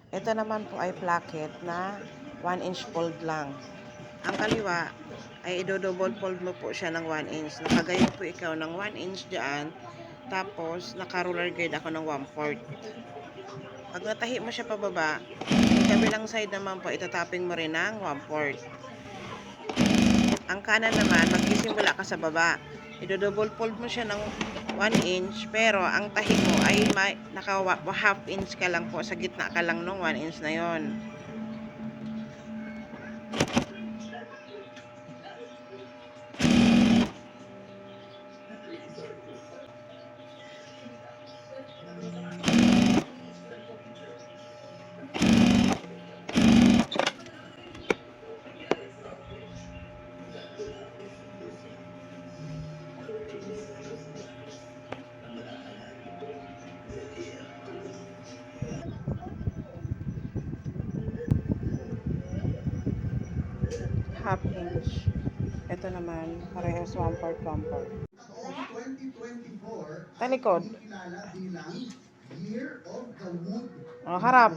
Ito naman po ay placket na 1 inch fold lang. Ang kaliwa ay i-double fold mo po siya ng 1 inch. Nakagayon po ikaw ng 1 inch dyan. Tapos, naka-roller guide ako ng 1/4. Pag natahi mo siya pababa, yung kabilang side naman po, itatapping mo rin ng 1/4. Ang kanan naman, magsisimula ka sa baba. I-double fold mo siya ng 1 inch, pero ang tahi mo ay naka half inch ka lang po, sa gitna ka lang nung 1 inch na yon. Half inch. Ito naman, parehas 1/4, 1/4. Talikod. Oh, harap.